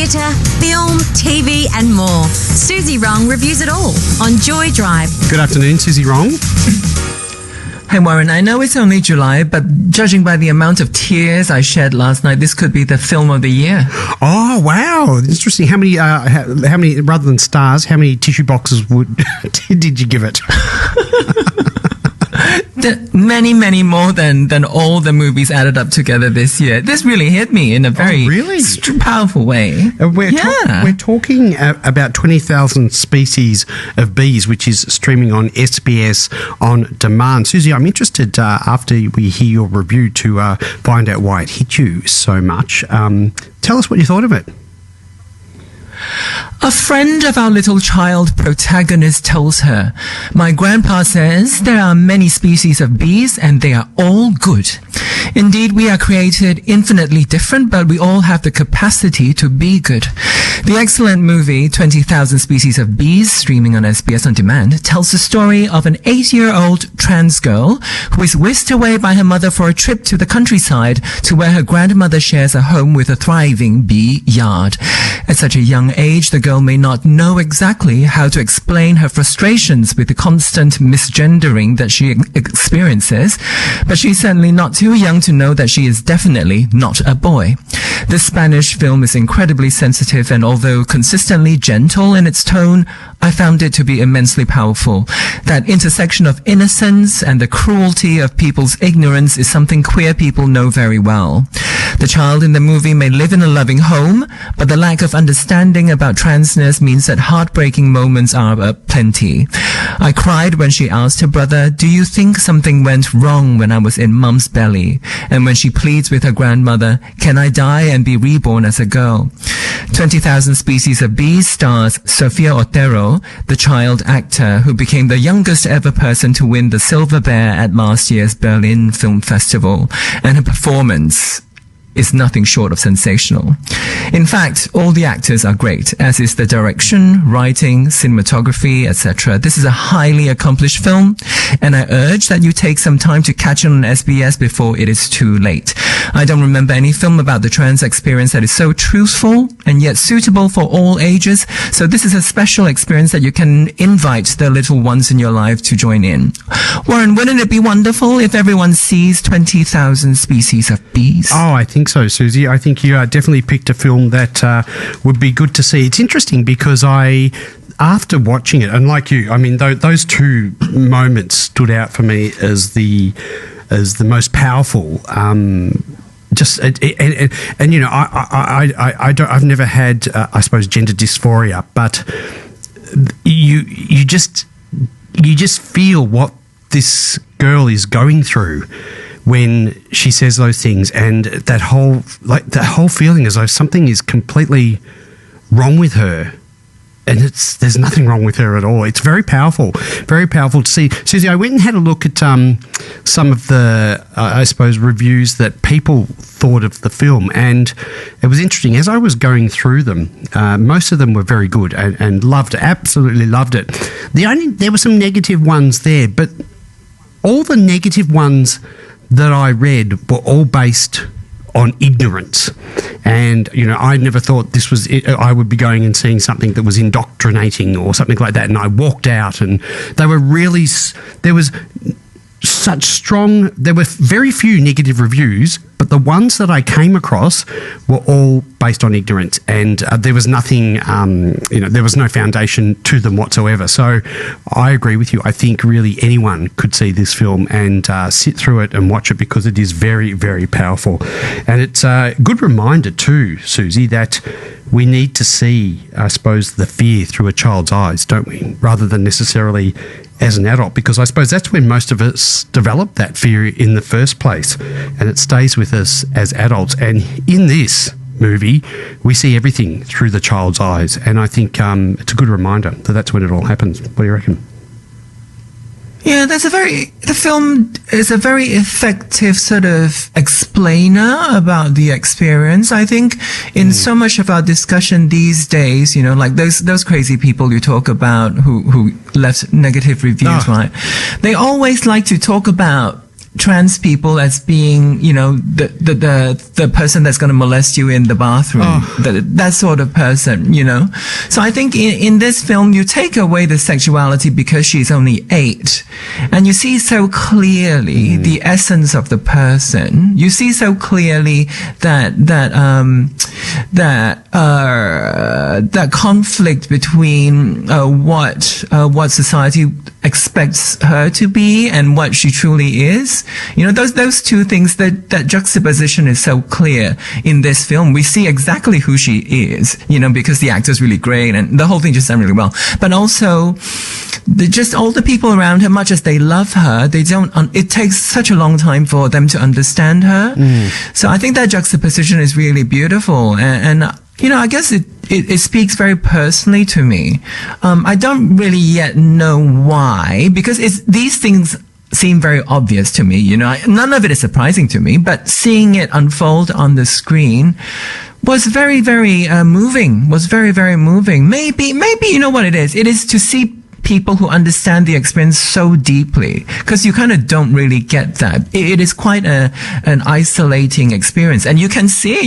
theatre, film, TV and more. Suzy Wrong reviews it all on Joy Drive. Good afternoon, Suzy Wrong. Hey Warren, I know it's only July, but judging by the amount of tears I shed last night, this could be the film of the year. Oh, wow. Interesting. How many, rather than stars, how many tissue boxes did you give it? Many more than all the movies added up together this year. This really hit me in a very powerful way. We're talking about 20,000 Species of Bees, which is streaming on SBS on demand. Suzy, I'm interested after we hear your review to find out why it hit you so much. Tell us what you thought of it. A friend of our little child protagonist tells her, "My grandpa says there are many species of bees and they are all good. Indeed, we are created infinitely different, but we all have the capacity to be good." The excellent movie 20,000 Species of Bees, streaming on SBS On Demand, tells the story of an 8-year-old trans girl who is whisked away by her mother for a trip to the countryside to where her grandmother shares a home with a thriving bee yard. At such a young age, the girl may not know exactly how to explain her frustrations with the constant misgendering that she experiences, but she's certainly not too young to know that she is definitely not a boy. The Spanish film is incredibly sensitive, and although consistently gentle in its tone, I found it to be immensely powerful. That intersection of innocence and the cruelty of people's ignorance is something queer people know very well. The child in the movie may live in a loving home, but the lack of understanding about transness means that heartbreaking moments are plenty. I cried when she asked her brother, "Do you think something went wrong when I was in Mum's belly?" And when she pleads with her grandmother, "Can I die and be reborn as a girl?" 20,000 Species of Bees stars Sofia Otero, the child actor who became the youngest ever person to win the Silver Bear at last year's Berlin Film Festival, and her performance is nothing short of sensational. In fact, all the actors are great, as is the direction, writing, cinematography, etc. This is a highly accomplished film, and I urge that you take some time to catch it on SBS before it is too late. I don't remember any film about the trans experience that is so truthful and yet suitable for all ages, so this is a special experience that you can invite the little ones in your life to join in. Warren, wouldn't it be wonderful if everyone sees 20,000 Species of Bees? Oh, I think so, Suzy. I think you definitely picked a film that would be good to see. It's interesting because after watching it, and like you, I mean, those two moments stood out for me as the most powerful. And you know, I've never had, I suppose, gender dysphoria, but you just feel what this girl is going through when she says those things, and that whole feeling as though something is completely wrong with her, and there's nothing wrong with her at all. It's very powerful to see. Suzy, I went and had a look at some of the, I suppose, reviews that people thought of the film, and it was interesting. As I was going through them, most of them were very good and absolutely loved it. There were some negative ones there, but all the negative ones that I read were all based on ignorance. And, you know, I never thought this was it. I would be going and seeing something that was indoctrinating or something like that. And I walked out, and there were very few negative reviews, but the ones that I came across were all based on ignorance, and there was nothing, there was no foundation to them whatsoever. So I agree with you. I think really anyone could see this film and sit through it and watch it, because it is very, very powerful. And it's a good reminder too, Suzy, that we need to see, I suppose, the fear through a child's eyes, don't we? Rather than necessarily as an adult, because I suppose that's when most of us develop that fear in the first place, and it stays with us as adults. And in this movie, we see everything through the child's eyes, and I think it's a good reminder that that's when it all happens. What do you reckon? Yeah, the film is a very effective sort of explainer about the experience. I think in so much of our discussion these days, you know, like those crazy people you talk about who left negative reviews, right? They always like to talk about trans people as being, the person that's going to molest you in the bathroom, that sort of person, So I think in this film, you take away the sexuality because she's only 8, and you see so clearly the essence of the person. You see so clearly that conflict between what society expects her to be and what she truly is. Those two things, that juxtaposition is so clear in this film. We see exactly who she is, because the actor's really great and the whole thing just done really well. But also, just all the people around her, much as they love her, it takes such a long time for them to understand her. So I think that juxtaposition is really beautiful. And I guess it speaks very personally to me. I don't really yet know why, because these things seem very obvious to me. None of it is surprising to me, but seeing it unfold on the screen was very, very moving. Was very, very moving. Maybe you know what it is? It is to see people who understand the experience so deeply, because you kind of don't really get that. It is quite an isolating experience, and you can see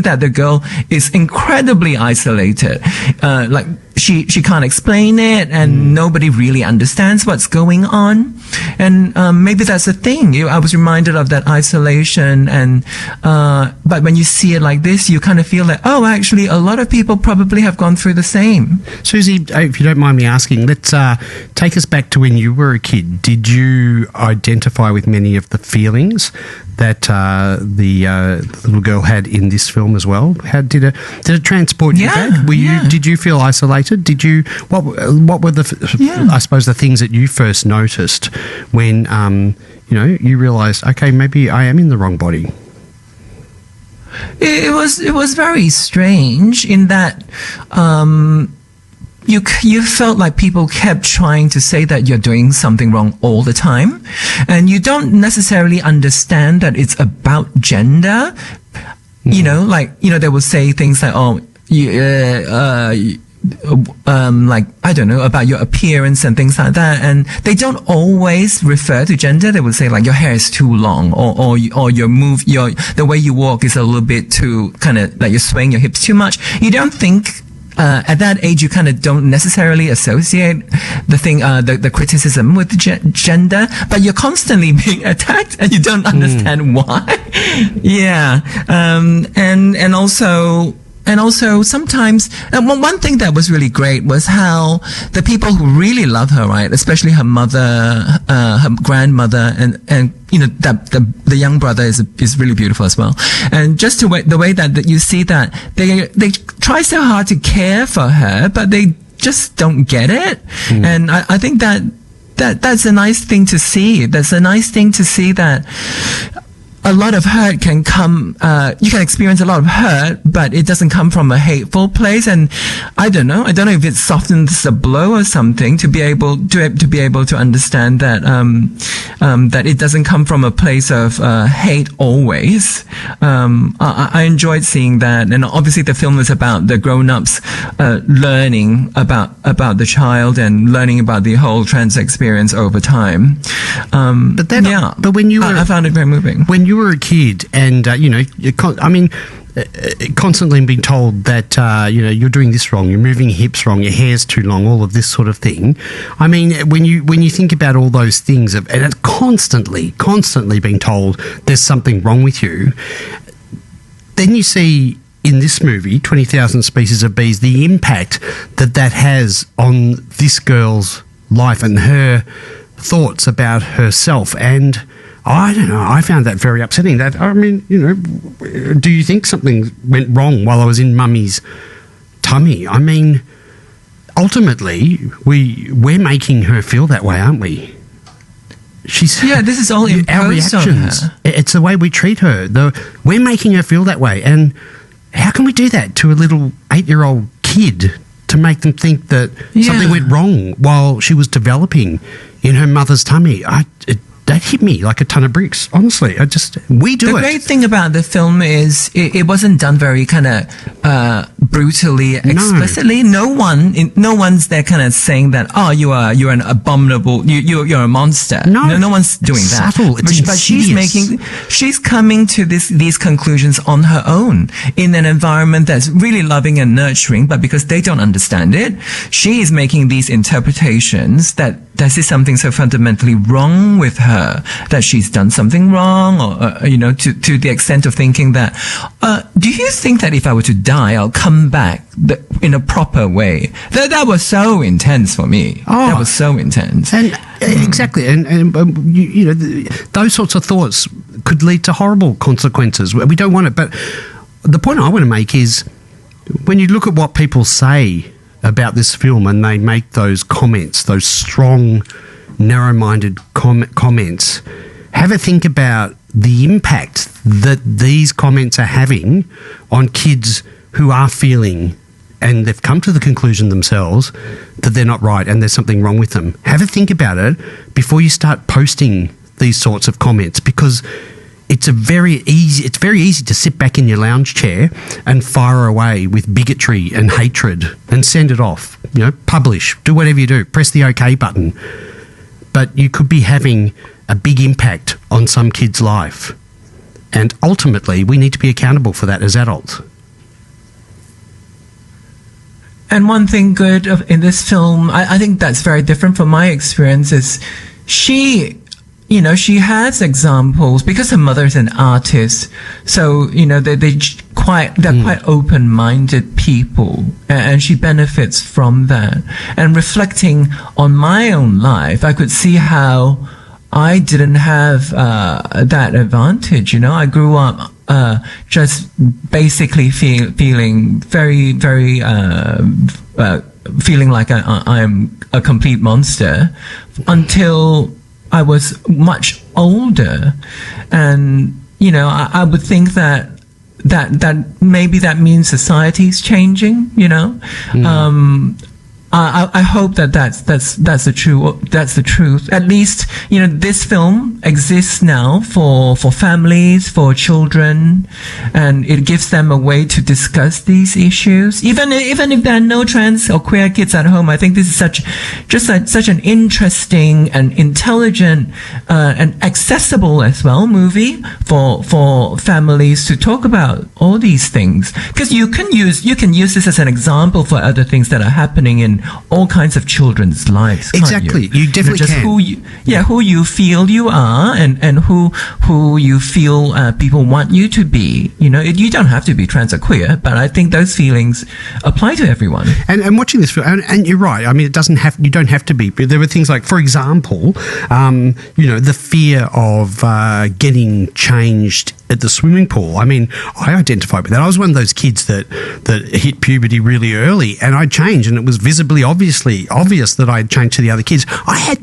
that the girl is incredibly isolated. Like she can't explain it, and nobody really understands what's going on. And maybe that's the thing. I was reminded of that isolation, and but when you see it like this, you kind of feel like, oh, actually, a lot of people probably have gone through the same. Suzy, if you don't mind me asking, let's take us back to when you were a kid. Did you identify with many of the feelings that the little girl had in this film as well? How did it transport you back? Did you feel isolated? Did you what were I suppose the things that you first noticed when you realised, okay, maybe I am in the wrong body? It was very strange in that you felt like people kept trying to say that you're doing something wrong all the time, and you don't necessarily understand that it's about gender. They will say things like, oh, like, I don't know, about your appearance and things like that, and they don't always refer to gender. They will say like, your hair is too long, or the way you walk is a little bit too, kind of like you're swaying your hips too much. You don't think at that age, you kind of don't necessarily associate the criticism with gender, but you're constantly being attacked and you don't understand why. Yeah. And also sometimes, one thing that was really great was how the people who really love her, right, especially her mother, her grandmother, and the young brother is really beautiful as well. And just the way that you see that they try so hard to care for her, but they just don't get it. And I think that's a nice thing to see. That's a nice thing to see that a lot of hurt can come, you can experience a lot of hurt, but it doesn't come from a hateful place. And I don't know if it softens the blow or something to be able to understand that, that it doesn't come from a place of, hate always. I enjoyed seeing that. And obviously the film is about the grown-ups, learning about the child and learning about the whole trans experience over time. But when you were, I found it very moving. When you were a kid, and constantly being told that you're doing this wrong, you're moving your hips wrong, your hair's too long, all of this sort of thing. I mean, when you think about all those things, and it's constantly being told there's something wrong with you, then you see in this movie, 20,000 Species of Bees, the impact that has on this girl's life and her thoughts about herself. And I don't know, I found that very upsetting. Do you think something went wrong while I was in Mummy's tummy? I mean, ultimately, we're making her feel that way, aren't we? This is all imposed our reactions. On her. It's the way we treat her. We're making her feel that way. And how can we do that to a little 8-year-old kid to make them think that something went wrong while she was developing in her mother's tummy? that hit me like a ton of bricks. Honestly, we do The it. great thing about the film is it wasn't done very kind of brutally, explicitly. No one's there kind of saying that, oh, you're an abominable, you're a monster. No one's doing that. Subtle. It's but insidious. she's coming to these conclusions on her own in an environment that's really loving and nurturing, but because they don't understand it, she is making these interpretations that this is something so fundamentally wrong with her, that she's done something wrong, or to the extent of thinking that, do you think that if I were to die, I'll come back in a proper way? That was so intense for me. That was so intense. And exactly, and those sorts of thoughts could lead to horrible consequences. We don't want it. But the point I want to make is, when you look at what people say about this film and they make those comments, those strong, narrow-minded comments, have a think about the impact that these comments are having on kids who are feeling, and they've come to the conclusion themselves that they're not right and there's something wrong with them. Have a think about it before you start posting these sorts of comments, because it's very easy to sit back in your lounge chair and fire away with bigotry and hatred and send it off. Publish, do whatever you do, press the OK button. But you could be having a big impact on some kid's life. And ultimately, we need to be accountable for that as adults. And one thing good in this film, I think that's very different from my experience, is she has examples, because her mother's an artist. So, they're quite open-minded people, and she benefits from that. And reflecting on my own life, I could see how I didn't have that advantage. I grew up just basically feeling very, very feeling like I'm a complete monster until I was much older. And I would think that maybe that means society's changing. I hope that's the truth. At least, this film exists now for families, for children, and it gives them a way to discuss these issues. Even if there are no trans or queer kids at home, I think this is such an interesting and intelligent, and accessible as well movie for families to talk about all these things. Because you can use this as an example for other things that are happening in all kinds of children's lives. Exactly, can't you? you definitely just can. Who you feel you are, and who you feel people want you to be. You don't have to be trans or queer, but I think those feelings apply to everyone. And watching this film, and you're right. I mean, you don't have to be. But there were things like, for example, the fear of getting changed at the swimming pool. I mean, I identified with that. I was one of those kids that hit puberty really early, and I changed, and it was visibly obvious that I had changed to the other kids. I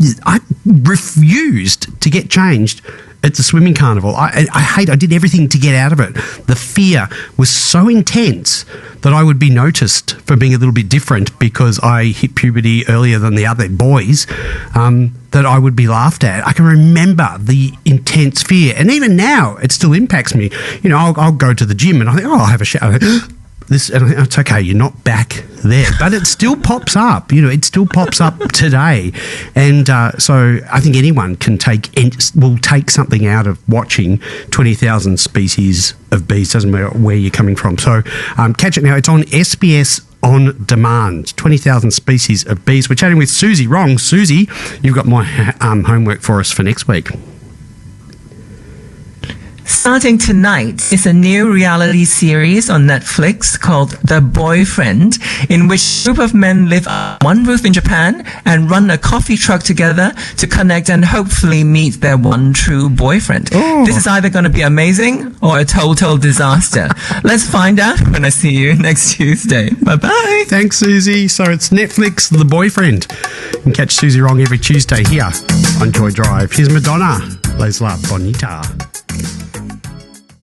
refused to get changed at the swimming carnival. I did everything to get out of it. The fear was so intense that I would be noticed for being a little bit different because I hit puberty earlier than the other boys, that I would be laughed at. I can remember the intense fear. And even now, it still impacts me. I'll go to the gym and I think, I'll have a shower. It's okay, you're not back there, but it still pops up. It still pops up today, and so I think anyone will take something out of watching 20,000 Species of Bees. Doesn't matter where you're coming from. So catch it now. It's on SBS on demand. 20,000 Species of Bees. We're chatting with Suzy Wrong. Suzy, you've got more homework for us for next week. Starting tonight is a new reality series on Netflix called The Boyfriend, in which a group of men live under one roof in Japan and run a coffee truck together to connect and hopefully meet their one true boyfriend. Oh. This is either going to be amazing or a total disaster. Let's find out when I see you next Tuesday. Bye-bye. Thanks, Suzy. So it's Netflix, The Boyfriend. You can catch Suzy Wrong every Tuesday here on Joy Drive. Here's Madonna. Les La Bonita.